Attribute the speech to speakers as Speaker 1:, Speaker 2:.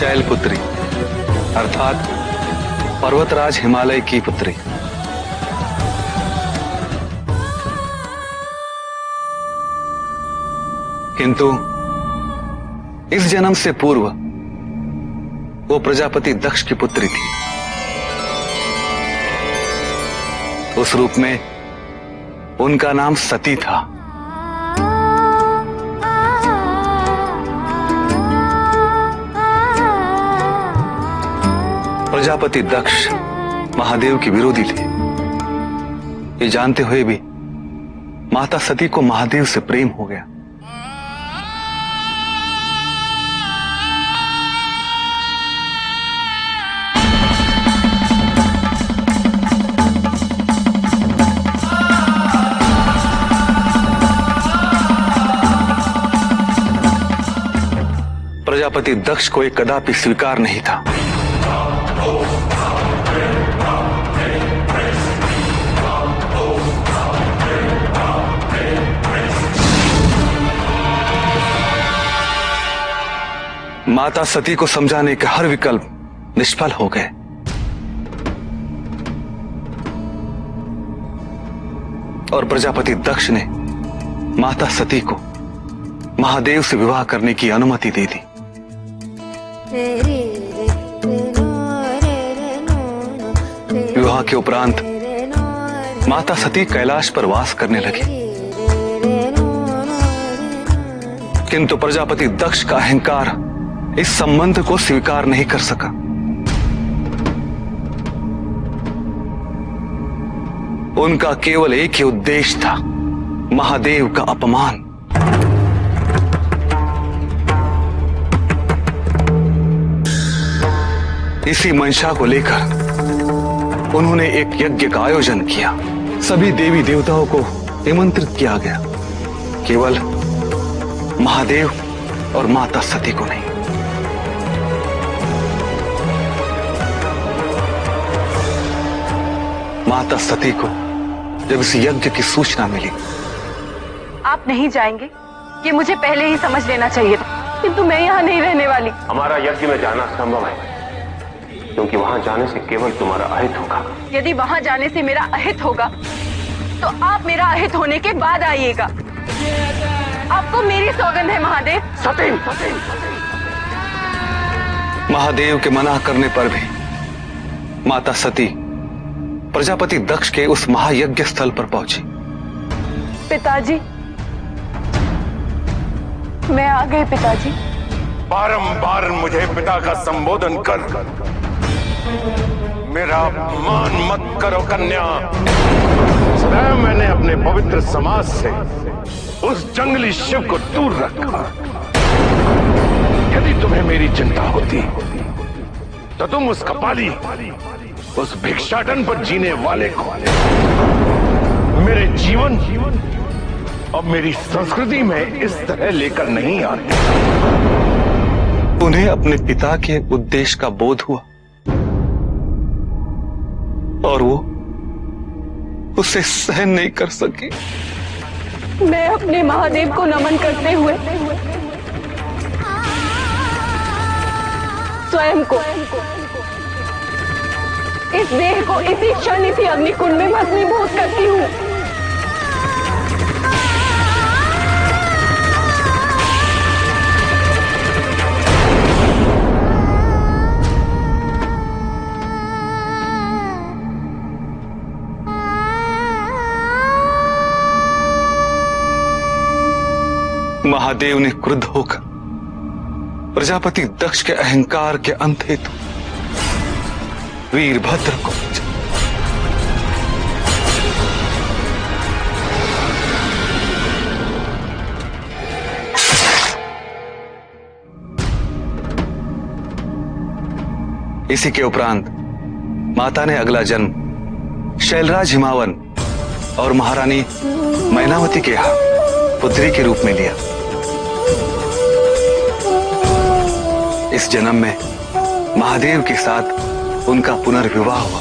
Speaker 1: शैलपुत्री अर्थात पर्वतराज हिमालय की पुत्री। किंतु इस जन्म से पूर्व वो प्रजापति दक्ष की पुत्री थी। उस रूप में उनका नाम सती था। प्रजापति दक्ष महादेव के विरोधी थे। ये जानते हुए भी माता सती को महादेव से प्रेम हो गया। प्रजापति दक्ष को एक कदापि स्वीकार नहीं था। माता सती को समझाने के हर विकल्प निष्फल हो गए। और प्रजापति दक्ष ने माता सती को महादेव से विवाह करने की अनुमति दे दी। विवाह के उपरांत माता सती कैलाश पर वास करने लगी। किंतु प्रजापति दक्ष का अहंकार इस संबंध को स्वीकार नहीं कर सका। उनका केवल एक ही उद्देश्य था, महादेव का अपमान। इसी मंशा को लेकर उन्होंने एक यज्ञ का आयोजन किया। सभी देवी देवताओं को निमंत्रित किया गया, केवल महादेव और माता सती को नहीं। माता सती को जब इस यज्ञ की सूचना मिली,
Speaker 2: आप नहीं जाएंगे ये मुझे पहले ही समझ लेना चाहिए था, किंतु मैं यहाँ नहीं रहने वाली।
Speaker 3: हमारा यज्ञ में जाना संभव है, क्योंकि वहां जाने से केवल तुम्हारा अहित होगा।
Speaker 2: यदि वहां जाने से मेरा अहित होगा तो आप मेरा अहित होने के बाद आइएगा। आपको मेरी सौगंध है महादेव।
Speaker 3: सती,
Speaker 1: महादेव के मना करने पर भी माता सती प्रजापति दक्ष के उस महायज्ञ स्थल पर पहुंची।
Speaker 2: पिताजी, मैं आ गई पिताजी।
Speaker 3: बारंबार मुझे पिता का संबोधन कर मेरा अपमान मत करो कन्या। सदैव मैंने अपने पवित्र समाज से उस जंगली शिव को दूर रखा। यदि तुम्हें मेरी चिंता होती तो तुम उस कपाली, उस भिक्षाटन पर जीने वाले को मेरे जीवन और मेरी संस्कृति में इस तरह लेकर नहीं आते।
Speaker 1: उन्हें अपने पिता के उद्देश्य का बोध हुआ और वो उसे सहन नहीं कर सकी।
Speaker 2: मैं अपने महादेव को नमन करते हुए स्वयं को, इस देह को इसी क्षण इसी अग्निकुंड में भस्मीभूत करती हूँ।
Speaker 1: महादेव ने क्रुद्ध होकर प्रजापति दक्ष के अहंकार के अंत हेतु वीरभद्र को इसी के उपरांत माता ने अगला जन्म शैलराज हिमावन और महारानी मैनावती के यहाँ पुत्री के रूप में लिया। इस जन्म में महादेव के साथ उनका पुनर्विवाह हुआ।